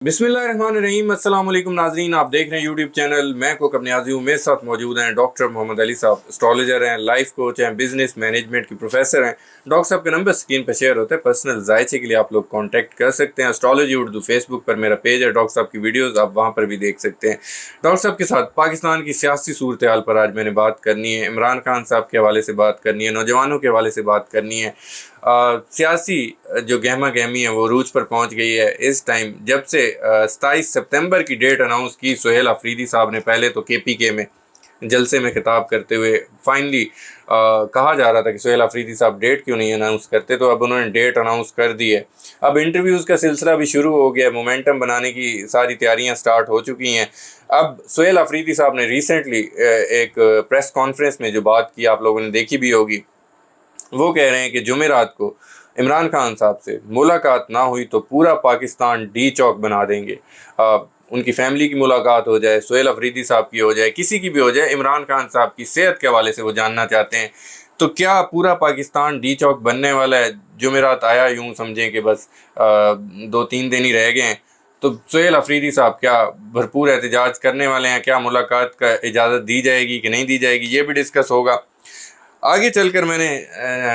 बिस्मिल्लाहिर्रहमानिर्रहीम। अस्सलाम वालेकुम नाज़रीन, आप देख रहे हैं यूट्यूब चैनल मैं को अपने आज़ी हूँ। मेरे साथ मौजूद हैं डॉक्टर मोहम्मद अली साहब, एस्ट्रोलॉजर हैं, लाइफ कोच हैं, बिजनेस मैनेजमेंट के प्रोफेसर हैं। डॉक्टर साहब का नंबर स्क्रीन पर शेयर होता है, पर्सनल जायचे के लिए आप लोग कांटेक्ट कर सकते हैं। एस्ट्रोलॉजी उर्दू फेसबुक पर मेरा पेज है, डॉक्टर साहब की वीडियोस आप वहाँ पर भी देख सकते हैं। डॉक्टर साहब के साथ पाकिस्तान की सियासी सूरत हाल पर आज मैंने बात करनी है, इमरान खान साहब के हवाले से बात करनी है, नौजवानों के हवाले से बात करनी है। सियासी जो गहमा गहमी है वो रूज पर पहुंच गई है इस टाइम, जब से 27 सितंबर की डेट अनाउंस की सुहेल अफरीदी साहब ने। पहले तो KPK में जलसे में खिताब करते हुए फाइनली कहा जा रहा था कि सुहेल अफरीदी साहब डेट क्यों नहीं अनाउंस करते, तो अब उन्होंने डेट अनाउंस कर दी है। अब इंटरव्यूज़ का सिलसिला भी शुरू हो गया, मोमेंटम बनाने की सारी तैयारियां स्टार्ट हो चुकी हैं। अब सुहेल अफरीदी साहब ने रिसेंटली एक प्रेस कॉन्फ्रेंस में जो बात की आप लोगों ने देखी भी होगी, वो कह रहे हैं कि जुमेरात को इमरान खान साहब से मुलाकात ना हुई तो पूरा पाकिस्तान डी चौक बना देंगे। उनकी फैमिली की मुलाकात हो जाए, सुहेल अफरीदी साहब की हो जाए, किसी की भी हो जाए, इमरान खान साहब की सेहत के हवाले से वो जानना चाहते हैं। तो क्या पूरा पाकिस्तान डी चौक बनने वाला है? जुमेरात आया, यूँ समझें कि बस 2-3 दिन ही रह गए हैं। तो सुहेल अफरीदी साहब क्या भरपूर एहतजाज करने वाले हैं? क्या मुलाकात का इजाज़त दी जाएगी कि नहीं दी जाएगी, ये भी डिस्कस होगा। आगे चलकर मैंने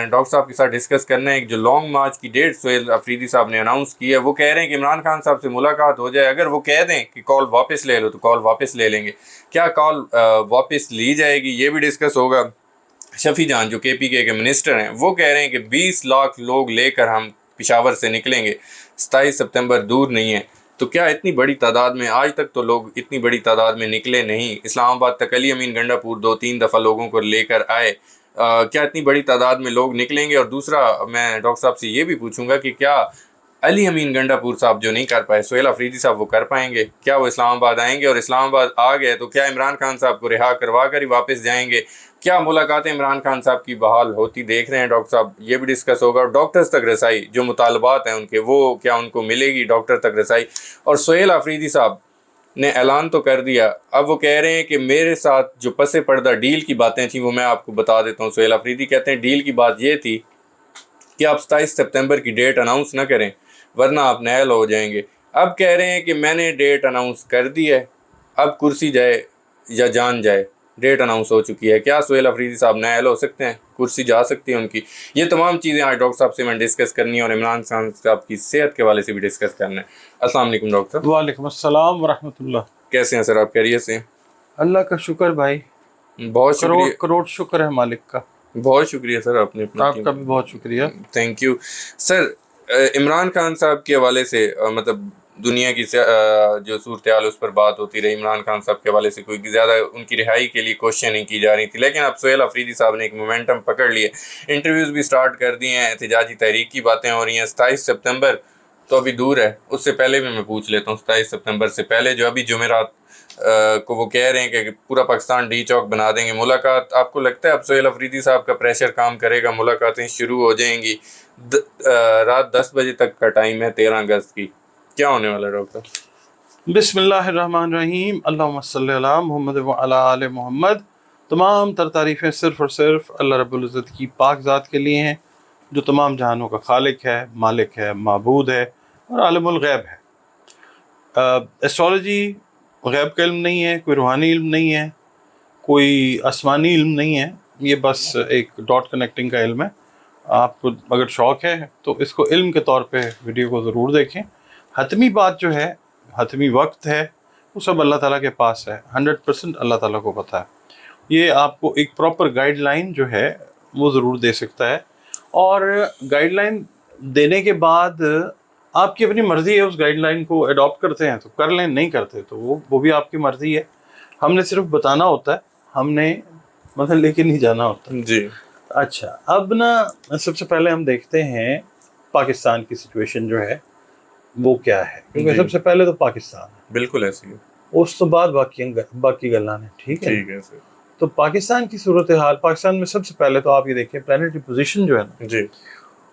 डॉक्टर साहब के साथ डिस्कस करना है कि जो लॉन्ग मार्च की डेट सुहेल अफरीदी साहब ने अनाउंस की है, वो कह रहे हैं कि इमरान खान साहब से मुलाकात हो जाए। अगर वो कह दें कि कॉल वापस ले लो तो कॉल वापस ले लेंगे। क्या कॉल वापस ली जाएगी, ये भी डिस्कस होगा। शफी जान जो KPK के मिनिस्टर हैं, वो कह रहे हैं कि 20 लाख लोग लेकर हम पेशावर से निकलेंगे, 27 सितंबर दूर नहीं है। तो क्या इतनी बड़ी तादाद में, आज तक तो लोग इतनी बड़ी तादाद में निकले नहीं। इस्लामाबाद तक अली अमीन गंडापुर 2-3 दफ़ा लोगों को लेकर आए। क्या इतनी बड़ी तादाद में लोग निकलेंगे? और दूसरा मैं डॉक्टर साहब से ये भी पूछूंगा कि क्या अली अमीन गंडापुर साहब जो नहीं कर पाए, सुहेल अफरीदी साहब वो कर पाएंगे? क्या वो इस्लामाबाद आएंगे? और इस्लामाबाद आ गए तो क्या इमरान खान साहब को रिहा करवा कर ही वापस जाएंगे? क्या मुलाकातें इमरान खान साहब की बहाल होती देख रहे हैं डॉक्टर साहब, ये भी डिस्कस होगा। डॉक्टर्स तक रसाई, जो मुतालबात हैं उनके, वो क्या उनको मिलेगी डॉक्टर तक रसाई? और सुहेल अफरीदी साहब ने ऐलान तो कर दिया, अब वो कह रहे हैं कि मेरे साथ जो पसे पर्दा डील की बातें थी वो मैं आपको बता देता हूँ। सुहेल अफरीदी कहते हैं डील की बात ये थी कि आप 27 सितंबर की डेट अनाउंस ना करें वरना आप नाअहल हो जाएंगे। अब कह रहे हैं कि मैंने डेट अनाउंस कर दी है, अब कुर्सी जाए या जान जाए, डेट अनाउंस हो चुकी है। क्या सुहेल अफरीदी साहब नाअहल हो सकते हैं? कुर्सी जा सकती है उनकी? ये तमाम चीज़ें आज डॉक्टर साहब से मैं डिस्कस करनी है और इमरान खान साहब की सेहत के हवाले से भी डिस्कस करना है। अस्सलाम वालेकुम डॉक्टर साहब। वालेकुम अस्सलाम वरहमतुल्लाह। कैसे हैं सर आप? खैरियत से? अल्लाह का शुक्र भाई, बहुत करोड़ शुक्रिया। करोड़ शुक्र है मालिक का। बहुत शुक्रिया सर, आपने अपनी आपका भी बहुत शुक्रिया। Thank you sir. Imran Khan साहब के हवाले से मतलब दुनिया की जो सूरत हाल उस पर बात होती रही। इमरान खान साहब के हवाले से कोई ज़्यादा उनकी रिहाई के लिए कोशिश नहीं की जा रही थी, लेकिन अब सुहेल अफरीदी साहब ने एक मोमेंटम पकड़ लिए, इंटरव्यूज़ भी स्टार्ट कर दिए हैं, एहतजाजी तहरीक की बातें हो रही हैं। 27 सितंबर तो अभी दूर है, उससे पहले भी मैं पूछ लेता हूँ, 27 सितंबर से पहले जो अभी जुमेरात को वो कह रहे हैं कि पूरा पाकिस्तान डी चौक बना देंगे। मुलाकात, आपको लगता है अब सुहेल अफरीदी साहब का प्रेशर काम करेगा, मुलाकातें शुरू हो जाएंगी? रात 10 बजे तक का टाइम है 13 अगस्त की, क्या होने वाला है डॉक्टर? बिस्मिल्लाहिर्रहमानिर्रहीम, अल्लाहुम्मा सल्ली अला मुहम्मद व अला आले मोहम्मद। तमाम तर तारीफ़ें सिर्फ़ और सिर्फ अल्लाह रब्बुल इज़्ज़त की पाक ज़ात के लिए हैं, जो तमाम जहानों का खालिक है, मालिक है, माबूद है और आलिमुल गैब है। एस्ट्रोलॉजी गैब का इल्म नहीं है, कोई रूहानी इल्म नहीं है, कोई आसमानी इल्म नहीं है, ये बस एक डॉट कनेक्टिंग का इल्म है। आपको अगर शौक़ है तो इसको इल्म के तौर पे वीडियो को ज़रूर देखें। हतमी बात जो है, हतमी वक्त है, वो सब अल्लाह ताला के पास है, 100% अल्लाह ताला को पता है। ये आपको एक प्रॉपर गाइडलाइन जो है वो ज़रूर दे सकता है, और गाइडलाइन देने के बाद आपकी अपनी मर्ज़ी है, उस गाइडलाइन को अडॉप्ट करते हैं तो कर लें, नहीं करते तो वो भी आपकी मर्ज़ी है। हमने सिर्फ बताना होता है, हमने मतलब लेके नहीं जाना होता जी। अच्छा, अब ना सबसे पहले हम देखते हैं पाकिस्तान की सिचुएशन जो है वो क्या है, क्योंकि सबसे पहले तो पाकिस्तान है, बिल्कुल ऐसी है, उस तो बाद बाकी गल्लां हैं। ठीक है, ठीक है सर। तो पाकिस्तान की सूरत हाल, पाकिस्तान में सबसे पहले तो आप ये देखिए प्लैनेटरी पोजीशन जो है ना जी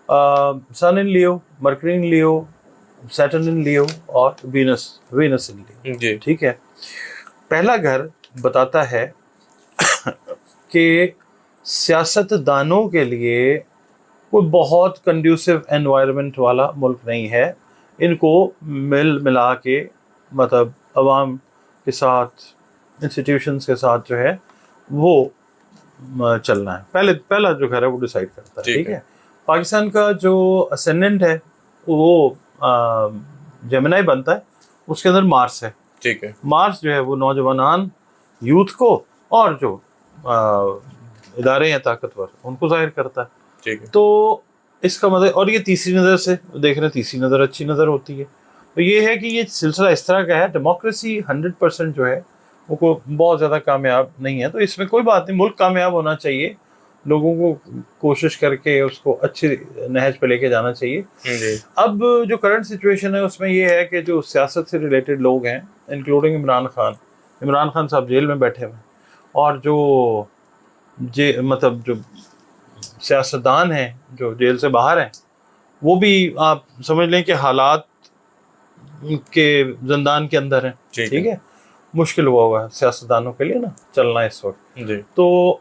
सन इन लियो, मरकरी इन लियो, सैटर्न इन लियो और वीनस इन लियो। जी ठीक है, पहला घर बताता है कि सियासतदानों के लिए कोई बहुत कंड्यूसिव एनवायरनमेंट वाला मुल्क नहीं है। ان کو مل ملا کے مطلب عوام کے ساتھ انسٹیٹیوشنس کے ساتھ جو ہے وہ چلنا ہے. پہلا جو گھر ہے وہ ڈیسائیڈ کرتا ہے. ٹھیک ہے. پاکستان کا جو اسینڈنٹ ہے وہ جیمنائی بنتا ہے, اس کے اندر مارس ہے. ٹھیک ہے. مارس جو ہے وہ نوجوانان یوتھ کو اور جو ادارے ہیں طاقتور ان کو ظاہر کرتا ہے. ٹھیک ہے. تو اس کا مطلب, اور یہ تیسری نظر سے دیکھ رہے ہیں, تیسری نظر اچھی نظر ہوتی ہے. تو یہ ہے کہ یہ سلسلہ اس طرح کا ہے. ڈیموکریسی 100% جو ہے وہ کو بہت زیادہ کامیاب نہیں ہے, تو اس میں کوئی بات نہیں, ملک کامیاب ہونا چاہیے, لوگوں کو کوشش کر کے اس کو اچھی نہج پہ لے کے جانا چاہیے. اب جو کرنٹ سچویشن ہے اس میں یہ ہے کہ جو سیاست سے ریلیٹڈ لوگ ہیں انکلوڈنگ عمران خان صاحب جیل میں بیٹھے ہوئے ہیں, اور جو مطلب جو سیاستدان ہیں جو جیل سے باہر ہیں وہ بھی آپ سمجھ لیں کہ حالات کے زندان کے اندر ہیں. ٹھیک ہے. مشکل ہوا ہے سیاستدانوں کے لیے نا چلنا اس وقت. تو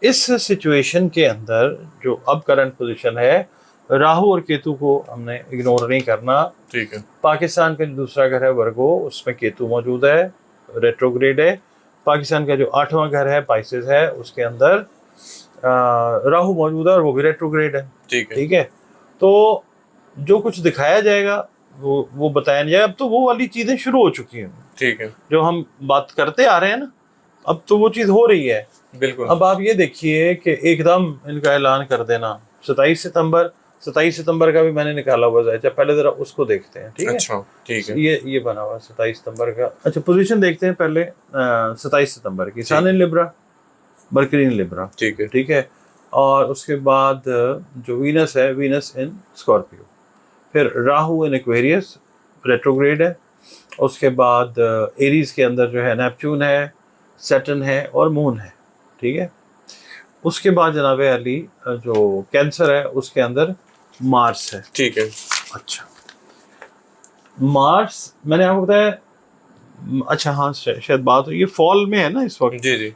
اس سچویشن کے اندر جو اب کرنٹ پوزیشن ہے, راہو اور کیتو کو ہم نے اگنور نہیں کرنا. ٹھیک ہے. پاکستان کا جو دوسرا گھر ہے ورگو, اس میں کیتو موجود ہے, ریٹروگریڈ ہے. پاکستان کا جو 8واں گھر ہے پائسز ہے, اس کے اندر راہو موجود ہے اور وہ بھی ریٹروگریڈ ہے. ٹھیک ہے. تو جو کچھ دکھایا جائے گا وہ بتایا نہیں جائے گا. اب تو وہ والی چیزیں شروع ہو چکی ہیں. ٹھیک ہے. جو ہم بات کرتے آ رہے ہیں نا, اب تو وہ چیز ہو رہی ہے. بالکل. اب آپ یہ دیکھیے کہ ایک دم ان کا اعلان کر دینا 27 ستمبر کا بھی میں نے نکالا ہوا ہے. پہلے ذرا اس کو دیکھتے ہیں. ٹھیک ہے. اچھا. ٹھیک ہے. یہ بنا ہوا 27 ستمبر کا. اچھا پوزیشن دیکھتے ہیں پہلے 27 ستمبر کی. سن ان لبرا, مرکری ان لبرا. ٹھیک ہے. ٹھیک ہے. اور اس کے بعد جو وینس ہے, وینس ان اسکارپیو. پھر راہو ان ایکویریس ریٹروگریڈ ہے. اس کے بعد ایریز کے اندر جو ہے نیپچون ہے, سیٹرن ہے اور مون ہے. ٹھیک ہے. اس کے بعد جناب علی جو کینسر ہے اس کے اندر مارس ہے. ٹھیک ہے. اچھا مارس میں نے آپ کو بتایا. اچھا ہاں شاید بات یہ فال میں ہے نا اس وقت. جی.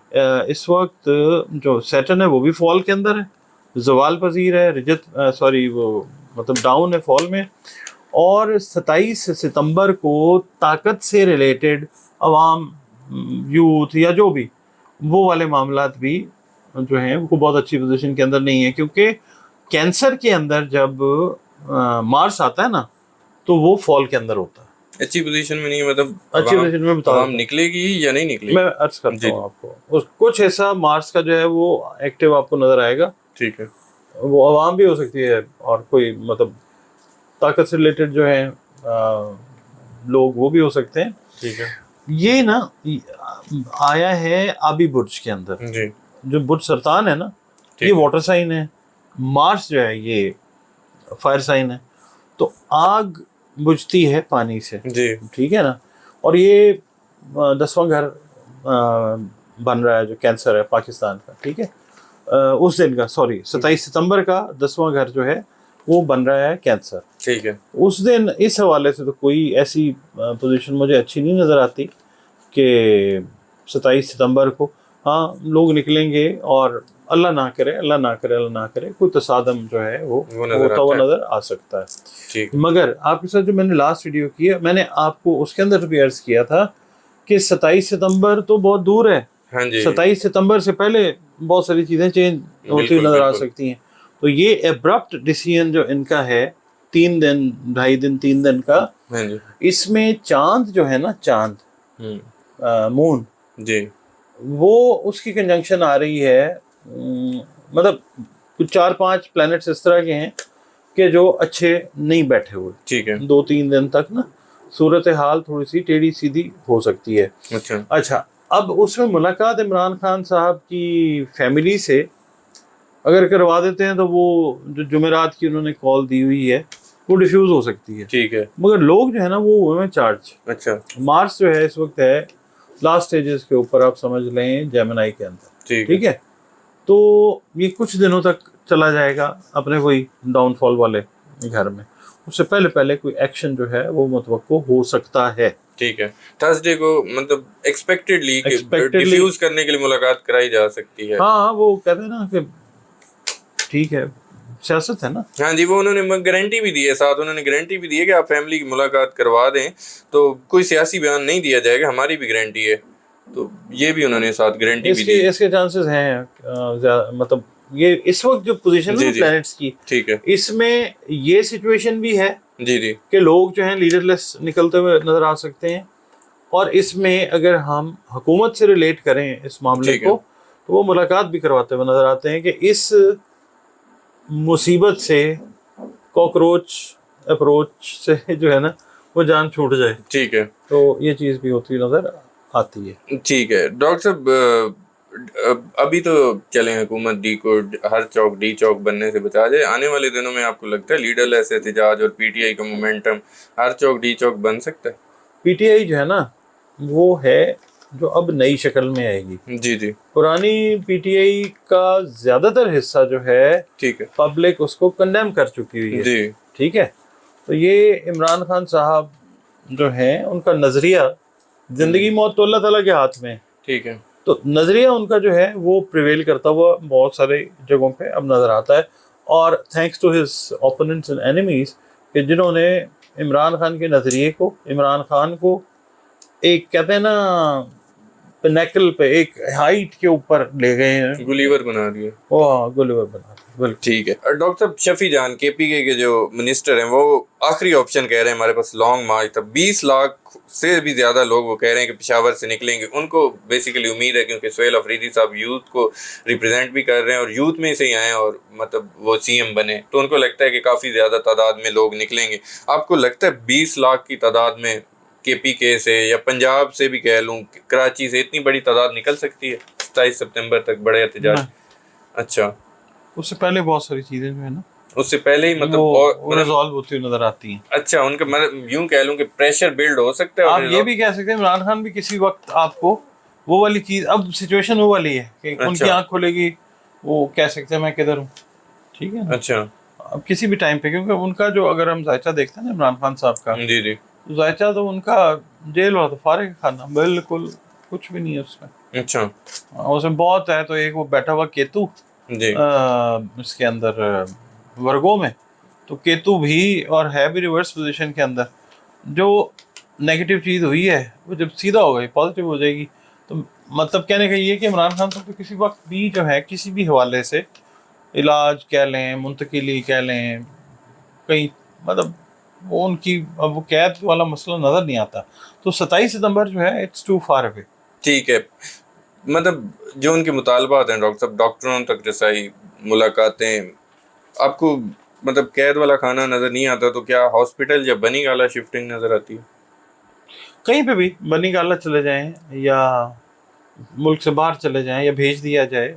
اس وقت جو سیٹرن ہے وہ بھی فال کے اندر ہے, زوال پذیر ہے, وہ مطلب ڈاؤن ہے, فال میں. اور 27 ستمبر کو طاقت سے ریلیٹڈ عوام, یوتھ یا جو بھی وہ والے معاملات بھی جو ہیں وہ بہت اچھی پوزیشن کے اندر نہیں ہے, کیونکہ کینسر کے اندر جب مارس آتا ہے نا تو وہ فال کے اندر ہوتا ہے. اچھی پوزیشن میں نہیں ہے, مطلب اچھی پوزیشن میں بتا نکلے گی یا نہیں نکلے گی, میں عرض کرتا ہوں آپ کو. کچھ ایسا مارس کا جو ہے وہ ایکٹیو آپ کو نظر آئے گا. ٹھیک ہے. وہ عوام بھی ہو سکتی ہے اور کوئی مطلب طاقت سے ریلیٹڈ جو ہیں لوگ وہ بھی ہو سکتے ہیں. ٹھیک ہے. یہ نا آیا ہے آبی برج کے اندر. جی. جو برج سرطان ہے نا یہ واٹر سائن ہے. مارس جو ہے یہ فائر سائن ہے. تو آگ بجھتی ہے پانی سے. جی. ٹھیک ہے نا. اور یہ 10واں گھر بن رہا ہے جو کینسر ہے پاکستان کا. ٹھیک ہے. اس دن کا 27 ستمبر کا 10واں گھر جو ہے وہ بن رہا ہے کینسر. ٹھیک ہے. اس دن اس حوالے سے تو کوئی ایسی پوزیشن مجھے اچھی نہیں نظر آتی کہ 27 ستمبر کو ہاں لوگ نکلیں گے اور اللہ نہ کرے کوئی تصادم جو ہے وہ ہوتا ہوا نظر آ سکتا ہے. مگر آپ کے ساتھ جو میں نے لاسٹ ویڈیو کی ہے, میں نے آپ کو اس کے اندر بھی عرض کیا تھا کہ 27 ستمبر تو بہت دور ہے. 27 ستمبر سے پہلے بہت ساری چیزیں چینج ہوتی ہوئی نظر آ سکتی ہیں. تو یہ ایبرپٹ ڈیسیژن جو ان کا ہے 3 دن 2.5 دن 3 دن کا, اس میں چاند جو ہے نا, چاند مون جی, وہ اس کی کنجنکشن آ رہی ہے. مطلب کچھ 4-5 پلانٹس اس طرح کے ہیں کہ جو اچھے نہیں بیٹھے ہوئے. ٹھیک ہے. 2-3 دن تک نا صورتحال تھوڑی سی ٹیڑھی سیدھی ہو سکتی ہے. اچھا اب اس میں ملاقات عمران خان صاحب کی فیملی سے اگر کروا دیتے ہیں تو وہ جو جمعرات کی انہوں نے کال دی ہوئی ہے وہ ڈیفیوز ہو سکتی ہے. ٹھیک ہے. مگر لوگ جو ہے نا وہ ہوئے ہیں چارج. اچھا. مارس جو ہے اس وقت ہے لاسٹ سٹیجز کے اوپر, آپ سمجھ لیں جیمنائی کے اندر. ٹھیک ہے. تو یہ کچھ دنوں تک چلا جائے گا اپنے کوئی ڈاؤن فال والے گھر میں. اس سے پہلے کوئی ایکشن جو ہے وہ متوقع ہو سکتا ہے. ٹھیک ہے. تھرسڈے کو مطلب ایکسپیکٹڈلی ڈیفیوز کرنے کے لیے ملاقات کرائی جا سکتی ہے. ہاں وہ کہتے ہیں نا کہ ٹھیک ہے सियासत है ना। हाँ जी, वो उन्होंने गारंटी भी दी है, साथ उन्होंने गारंटी भी दी है कि आप फैमिली की मुलाकात करवा दें तो कोई सियासी बयान नहीं दिया जाएगा, हमारी भी गारंटी है। तो ये भी उन्होंने साथ गारंटी भी दी। इसके चांसेस हैं मतलब ये इस वक्त जो पोजीशन है जी ना जी, प्लैनेट्स की, ठीक है। इसमें ये सिचुएशन भी है जी जी, कि लोग जो हैं लीडरलेस निकलते हुए नजर आ सकते हैं। और इसमें अगर हम हुकूमत से रिलेट करें इस मामले ठीक है। को, तो वो मुलाकात भी करवाते हुए नजर आते हैं कि इस मुसीबत से, कॉकरोच अप्रोच से जो है ना वो जान छूट जाए। ठीक है, तो ये चीज़ भी होती नजर आती है। ठीक है। डॉक्टर साहब, अभी तो चले हुकूमत डी को हर चौक डी चौक बनने से बचा जाए, आने वाले दिनों में आपको लगता है लीडरलेस एहतजाज और पीटीआई का मोमेंटम हर चौक डी चौक बन सकता है? पीटीआई जो है ना वो है जो अब नई शक्ल में आएगी। जी जी, पुरानी पीटीआई का ज्यादातर हिस्सा जो है ठीक है। पब्लिक उसको कंडेम कर चुकी हुई है। जी, ठीक है, तो ये इमरान खान साहब जो हैं उनका नजरिया, जिंदगी मौत तो अल्लाह ताला के हाथ में है, ठीक है। तो नजरिया उनका जो है वो प्रिवेल करता हुआ बहुत सारे जगहों पे अब नजर आता है। और thanks to his opponents and enemies कि जिन्होंने इमरान खान के नजरिए को, इमरान खान को एक कहते हैं ना पिनेकल पे, एक हाइट के ऊपर ले गए हैं, गुलीवर बना दिए। वो गुलिवर बना दिया। बिल्कुल ठीक है। और डॉक्टर साहब, शफी जान केपीके के जो मिनिस्टर हैं वो आखिरी ऑप्शन कह रहे हैं, हमारे पास लॉन्ग मार्च था, 20 लाख से भी ज़्यादा लोग वो कह रहे हैं कि पेशावर से निकलेंगे। उनको बेसिकली उम्मीद है क्योंकि सोहेल अफरीदी साहब यूथ को रिप्रेजेंट भी कर रहे हैं और यूथ में से ही आए और मतलब वो सीएम बने, तो उनको लगता है कि काफ़ी ज़्यादा तादाद में लोग निकलेंगे। आपको लगता है 20 लाख की तादाद में केपीके से या पंजाब से भी कह लूँ, कराची से इतनी बड़ी तादाद निकल सकती है 27 सितंबर तक बड़े एहतजाज? अच्छा, उससे पहले बहुत सारी चीजें जो है ना उससे पहले ही मतलब वो रिजॉल्व होती हुई नजर आती हैं। अच्छा, उनका मतलब यूं कह लूं कि प्रेशर बिल्ड हो सकता है। आप ये भी कह सकते हैं इमरान खान भी किसी वक्त आपको वो वाली चीज, अब सिचुएशन वो वाली है कि अच्छा। उनकी आंख खुलेगी, वो कह सकते हैं मैं किधर हूँ। ठीक है ना। अच्छा, अब किसी भी टाइम पे, क्योंकि उनका जो अगर हम जायचा देखते हैं ना इमरान खान साहब का, जी जी, तो जायचा तो उनका जेल वाला तो फारिग खाना, बिल्कुल कुछ भी नहीं है उसमें। अच्छा, उसमें बहुत है, तो एक वो बैठा हुआ केतु जी इसके अंदर वर्गों में, तो केतु भी और है भी रिवर्स पोजीशन के अंदर। जो नेगेटिव चीज़ हुई है वो जब सीधा हो गई पॉजिटिव हो जाएगी। तो मतलब कहने का ये कि इमरान खान साहब तो किसी वक्त भी जो है किसी भी हवाले से इलाज कह लें, मुंतकिली कह लें, कहीं मतलब वो उनकी अब वो कैद वाला मसला नज़र नहीं आता। तो 27 सितंबर जो है इट्स टू फार अवे। ठीक है। मतलब जो उनके मुतालबात हैं डॉक्टर साहब, डॉक्टरों तक रसाई, मुलाकातें, आपको मतलब कैद वाला खाना नजर नहीं आता तो क्या हॉस्पिटल या बनी गाला शिफ्टिंग नजर आती है? कहीं पे भी बनी गाला चले जाएं या मुल्क से बाहर चले जाएं या भेज दिया जाए,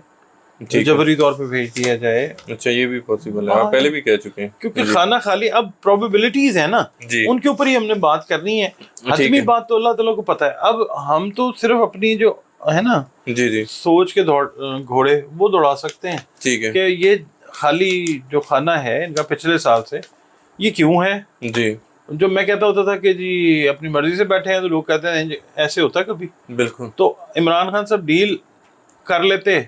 ठीक है। जबरी तौर पे भेज दिया जाए, अच्छा, ये भी पॉसिबल है, आप पहले भी कह चुके हैं। क्योंकि जी। खाना खाली अब प्रोबेबिलिटीज है ना, जी, उनके ऊपर ही हमने बात करनी है। ठीक हतमी है। बात तो अल्लाह ताला को पता है। अब हम तो सिर्फ अपनी जो है ना जी जी, सोच के घोड़े वो दौड़ा सकते हैं ठीक है। कि ये खाली जो खाना है इनका पिछले साल से ये क्यों है। जी, जो मैं कहता होता था कि जी अपनी मर्जी से बैठे हैं, तो लोग कहते हैं ऐसे होता है कभी। बिल्कुल। तो इमरान खान साहब डील कर लेते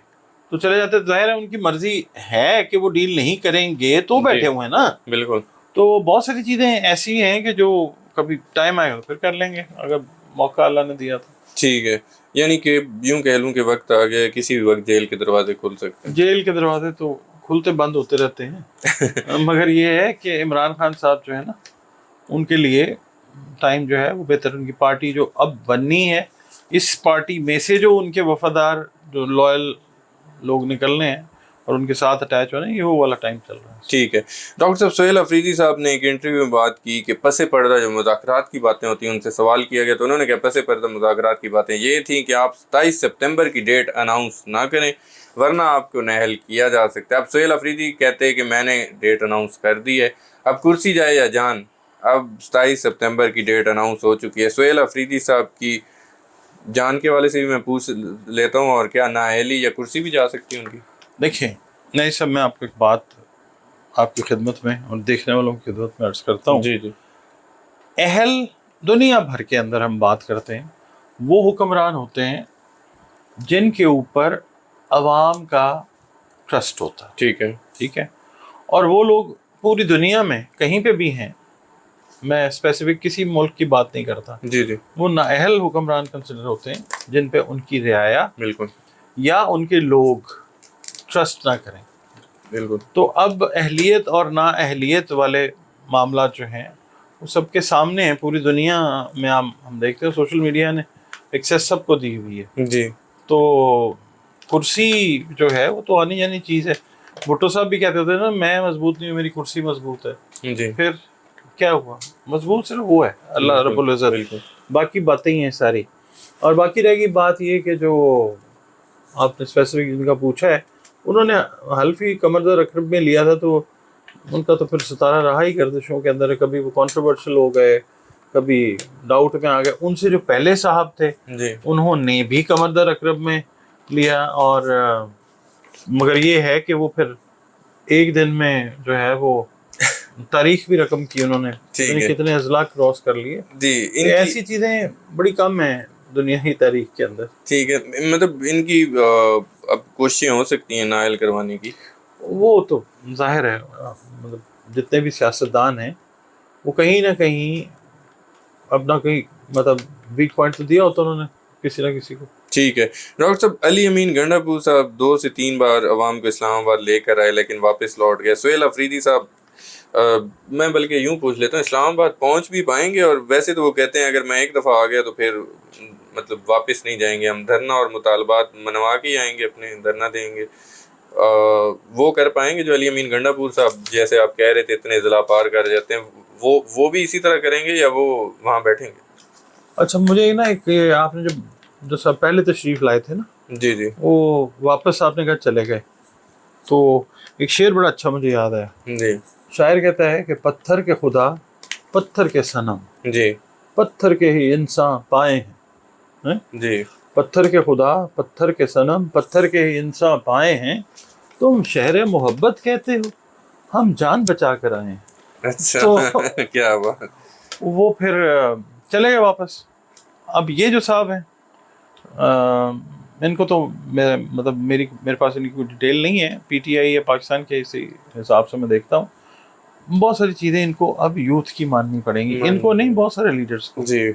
तो चले जाते, जाहिर है उनकी मर्जी है कि वो डील नहीं करेंगे तो जी। बैठे हुए हैं ना। बिल्कुल। तो बहुत सारी चीज़ें ऐसी हैं कि जो कभी टाइम आएगा तो फिर कर लेंगे, अगर मौका अल्लाह ने दिया तो। ठीक है, यानी कि यूं कह लूं कि वक्त आ गया, किसी भी वक्त जेल के दरवाजे खुल सकते हैं। जेल के दरवाजे तो खुलते बंद होते रहते हैं मगर ये है कि इमरान खान साहब जो है ना उनके लिए टाइम जो है वो बेहतर, उनकी पार्टी जो अब बननी है, इस पार्टी में से जो उनके वफादार जो लॉयल लोग निकलने हैं और उनके साथ अटैच होने, ये वो वाला टाइम चल रहा है। ठीक है। डॉक्टर साहब, सोहेल अफरीदी साहब ने एक इंटरव्यू में बात की कि पसे पर्दा जो मुज़ाकरात की बातें होती हैं, उनसे सवाल किया गया तो उन्होंने कहा पसे पर्दा मुज़ाकरात की बातें ये थी कि आप 27 सितंबर की डेट अनाउंस ना करें वरना आपको नहल किया जा सकता है। अब सोहेल अफरीदी कहते हैं कि मैंने डेट अनाउंस कर दी है, अब कुर्सी जाए या जान, अब 27 सितंबर की डेट अनाउंस हो चुकी है। सोहेल अफरीदी साहब की जान के वाले से भी मैं पूछ लेता हूँ, और क्या नाअहली या कुर्सी भी जा सकती है उनकी? देखिए, नहीं सब मैं आपको एक बात आपकी खिदमत में और देखने वालों की खिदमत में अर्ज करता हूँ। जी जी, अहल दुनिया भर के अंदर हम बात करते हैं, वो हुक्मरान होते हैं जिनके ऊपर अवाम का ट्रस्ट होता है। ठीक है। ठीक है, اور وہ لوگ پوری دنیا میں کہیں پہ بھی ہیں، میں اسپیسیفک کسی ملک کی بات نہیں کرتا، جی جی وہ نااہل حکمران کنسیڈر ہوتے ہیں جن پہ ان کی رعایا بالکل یا ان کے لوگ ٹرسٹ نہ کریں. بالکل. تو اب اہلیت اور نااہلیت والے معاملات جو ہیں وہ سب کے سامنے ہیں پوری دنیا میں. ہم دیکھتے ہیں سوشل میڈیا نے ایکسیس سب کو دی ہوئی ہے. جی تو کرسی جو ہے وہ تو آنی جانی چیز ہے. بھٹو صاحب بھی کہتے تھے نا، میں مضبوط نہیں ہوں، میری کرسی مضبوط ہے. جی پھر کیا ہوا؟ مضبوط صرف وہ ہے اللہ رب العزت، بالکل. باقی باتیں ہی ہیں ساری. اور باقی رہ گئی بات یہ کہ جو آپ نے اسپیسیفک جن کا پوچھا ہے، انہوں نے حلفی کمردر اکرب میں لیا تھا، تو ان کا تو پھر ستارہ رہا ہی گردشوں کے اندر. کبھی وہ کنٹروورشل ہو گئے، کبھی ڈاؤٹ میں آ گئے. ان سے جو پہلے صاحب تھے جی انہوں نے بھی کمردر اکرب میں لیا، اور مگر یہ ہے کہ وہ پھر ایک دن میں جو ہے وہ تاریخ بھی رقم کی، انہوں نے ٹھیک ہے. کتنے اضلاع کراس کر لیے. جی ان کی ایسی چیزیں بڑی کم ہیں دنیاوی تاریخ کے اندر. ٹھیک ہے، مطلب ان کی اب کوششیں ہو سکتی ہیں نائل کروانے کی. وہ تو ظاہر ہے، مطلب جتنے بھی سیاستدان ہیں وہ کہیں نہ کہیں اپنا کہیں مطلب ویک پوائنٹ تو دیا ہوتا انہوں نے کسی نہ کسی کو. ٹھیک ہے ڈاکٹر صاحب، علی امین گنڈا پور صاحب 2 سے 3 بار عوام کو اسلام آباد لے کر آئے لیکن واپس لوٹ گئے. سہیل افریدی صاحب، میں بلکہ یوں پوچھ لیتا ہوں، اسلام آباد پہنچ بھی پائیں گے؟ اور ویسے تو وہ کہتے ہیں اگر میں ایک دفعہ آ گیا تو پھر مطلب واپس نہیں جائیں گے، ہم دھرنا اور مطالبات منوا کے آئیں گے، اپنے دھرنا دیں گے. وہ کر پائیں گے جو علی امین گنڈا پور صاحب جیسے آپ کہہ رہے تھے اتنے ضلع پار کر جاتے ہیں، وہ بھی اسی طرح کریں گے یا وہ وہاں بیٹھیں گے؟ اچھا، مجھے نا ایک آپ نے جو سب پہلے تشریف لائے تھے نا، جی جی وہ واپس آپ نے کہا چلے گئے، تو ایک شعر بڑا اچھا مجھے یاد آیا. جی شاعر کہتا ہے کہ پتھر کے خدا پتھر کے صنم، جی پتھر کے ہی انسان پائے ہیں. جی پتھر کے خدا پتھر کے صنم، پتھر کے ہی انسان پائے ہیں. تم شہر محبت کہتے ہو، ہم جان بچا کر آئے ہیں. اچھا تو کیا بات. وہ پھر چلے گئے واپس. اب یہ جو صاحب ہیں، ان کو تو مطلب میرے پاس ان کی کوئی ڈیٹیل نہیں ہے. پی ٹی آئی یا پاکستان کے اسی حساب سے میں دیکھتا ہوں بہت ساری چیزیں ان کو اب یوتھ کی ماننی پڑیں گی، ان کو نہیں، بہت سارے لیڈرز کو. جی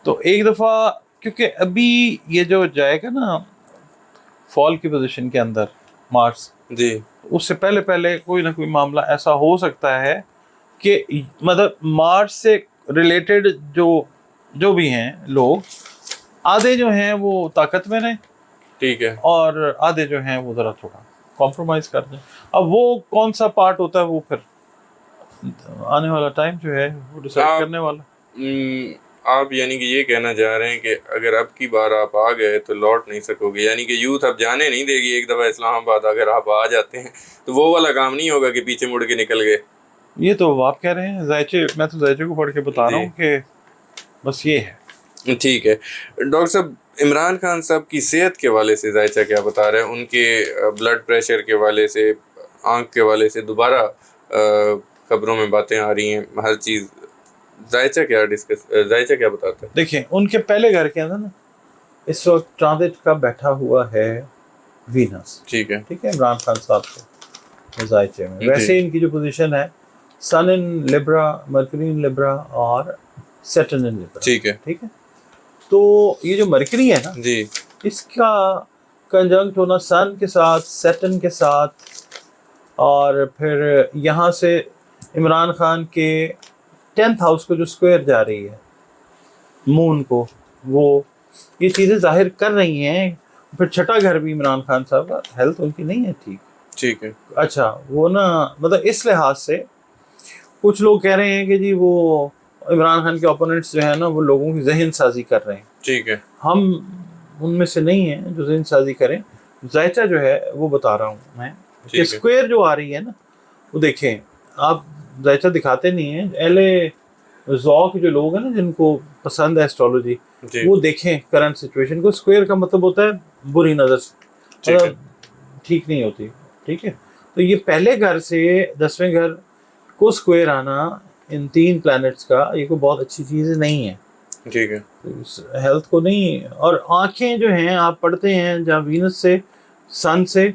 تو ایک دفعہ کیونکہ ابھی یہ جو جائے گا نا فال کی پوزیشن کے اندر مارس، جی اس سے پہلے کوئی نہ کوئی معاملہ ایسا ہو سکتا ہے کہ مطلب مارس سے ریلیٹڈ جو بھی ہیں لوگ، آدھے جو ہیں وہ طاقت میں رہیں، ٹھیک ہے. اور آدھے جو ہیں وہ ذرا تھوڑا کمپرومائز کر دیں. اب وہ کون سا پارٹ ہوتا ہے وہ پھر آنے والا ٹائم جو ہے وہ ڈیسائیڈ کرنے والا. آپ یعنی کہ یہ کہنا چاہ رہے ہیں کہ اگر اب کی بار آپ آ گئے تو لوٹ نہیں سکو گے، یعنی کہ یوتھ اب جانے نہیں دے گی ایک دفعہ اسلام آباد اگر آپ آ جاتے ہیں تو وہ والا کام نہیں ہوگا کہ پیچھے مڑ کے نکل گئے. یہ تو آپ کہہ رہے ہیں ذائچے، میں تو ذائچے کو پڑھ کے بتا رہا ہوں کہ بس یہ ہے. ٹھیک ہے ڈاکٹر صاحب، عمران خان صاحب کی صحت کے حوالے سے ذائچہ کیا بتا رہے ہیں؟ ان کے بلڈ پریشر کے حوالے سے، آنکھ کے حوالے سے دوبارہ خبروں میں باتیں آ رہی ہیں، ہر چیز. ذائچہ کیا بتاتا ہے؟ دیکھیں ان کے پہلے گھر کے اندر نا اس وقت ٹرانزٹ کا بیٹھا ہوا ہے وینس. ٹھیک ہے عمران خان صاحب کے ذائچے میں. ویسے ان کی جو پوزیشن ہے سن ان لبرا، مرکری ان لبرا اور سیٹرن ان لبرا. ٹھیک ہے تو یہ جو مرکری ہے نا، جی اس کا کنجنکٹ ہونا سن کے ساتھ، سیٹرن کے ساتھ، اور پھر یہاں سے عمران خان کے 10th ہاؤس کو جو اسکوائر جا رہی ہے مون کو، وہ یہ چیزیں ظاہر کر رہی ہیں. پھر چھٹا گھر بھی عمران خان صاحب کا، ہیلتھ ان کی نہیں ہے ٹھیک ہے. اچھا وہ نا مطلب اس لحاظ سے کچھ لوگ کہہ رہے ہیں کہ جی وہ عمران خان کے اپوننٹس جو ہیں نا وہ لوگوں کی ذہن سازی کر رہے ہیں. ٹھیک ہے. ہم ان میں سے نہیں ہیں جو ذہن سازی کریں. ذائچہ جو ہے وہ بتا رہا ہوں میں کہ اسکوائر جو آ رہی ہے نا، وہ دیکھیں آپ ذائچہ دکھاتے نہیں ہیں. اہل ذوق جو لوگ ہیں نا جن کو پسند ہے ایسٹرولوجی، وہ دیکھیں کرنٹ سچویشن کو. اسکوائر کا مطلب ہوتا ہے بری نظر سے، مطلب ٹھیک نہیں ہوتی. ٹھیک ہے، تو یہ پہلے گھر سے 10ویں گھر کو اسکوائر آنا ان 3 پلانٹس کا یہ کوئی بہت اچھی چیز نہیں ہے. ٹھیک ہے، ہیلتھ کو نہیں. اور آنکھیں جو ہیں آپ پڑھتے ہیں جہاں وینس سے سن سے،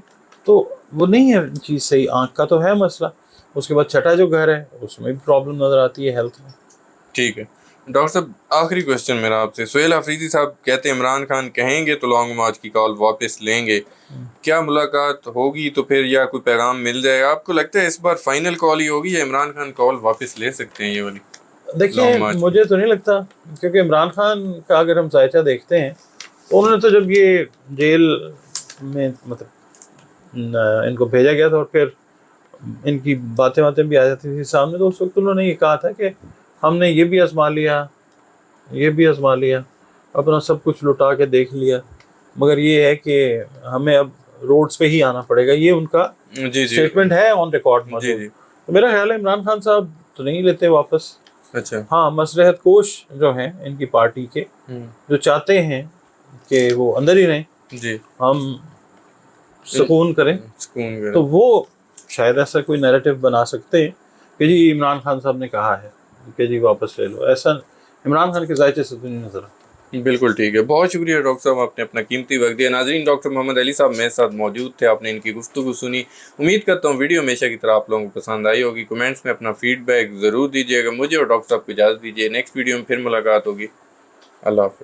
تو وہ نہیں ہے چیز صحیح. آنکھ کا تو ہے مسئلہ. اس کے بعد چھٹا جو گھر ہے اس میں بھی پرابلم نظر آتی ہے ہیلتھ میں. ٹھیک ہے ڈاکٹر صاحب، آخری کوشچن میرا آپ سے. سہیل آفریدی صاحب کہتے ہیں عمران خان کہیں گے تو لانگ مارچ کی کال واپس لیں گے. کیا ملاقات ہوگی تو پھر یا کوئی پیغام مل جائے گا؟ آپ کو لگتا ہے اس بار فائنل کال ہی ہوگی یا عمران خان کال واپس لے سکتے ہیں یہ والی؟ دیکھیں مجھے تو نہیں لگتا، کیونکہ عمران خان کا اگر ہم ذائچہ دیکھتے ہیں تو انہوں نے تو جب یہ جیل میں مطلب ان کو بھیجا گیا تھا اور پھر ان کی باتیں بھی آ جاتی تھی سامنے، تو اس وقت انہوں نے یہ کہا تھا کہ ہم نے یہ بھی آزما لیا، یہ بھی آزما لیا، اپنا سب کچھ لٹا کے دیکھ لیا، مگر یہ ہے کہ ہمیں اب روڈز پہ ہی آنا پڑے گا. یہ ان کا اسٹیٹمنٹ ہے آن ریکارڈ موجود. تو میرا خیال ہے عمران خان صاحب تو نہیں لیتے واپس. اچھا. ہاں مصلحت کوش جو ہیں ان کی پارٹی کے، جو چاہتے ہیں کہ وہ اندر ہی رہیں، جی ہم سکون کریں، تو وہ شاید ایسا کوئی نیریٹو بنا سکتے ہیں کہ جی عمران خان صاحب نے کہا ہے کہ جی واپس لے لو. ایسا عمران خان کے ذائچے سے تو نہیں نظر آتا. بالکل ٹھیک ہے. بہت شکریہ ڈاکٹر صاحب، آپ نے اپنا قیمتی وقت دیا. ناظرین، ڈاکٹر محمد علی صاحب میرے ساتھ موجود تھے، آپ نے ان کی گفتگو سنی. امید کرتا ہوں ویڈیو ہمیشہ کی طرح آپ لوگوں کو پسند آئی ہوگی. کمنٹس میں اپنا فیڈ بیک ضرور دیجیے گا. مجھے اور ڈاکٹر صاحب کو اجازت دیجیے، نیکسٹ ویڈیو میں پھر ملاقات ہوگی. اللہ حافظ.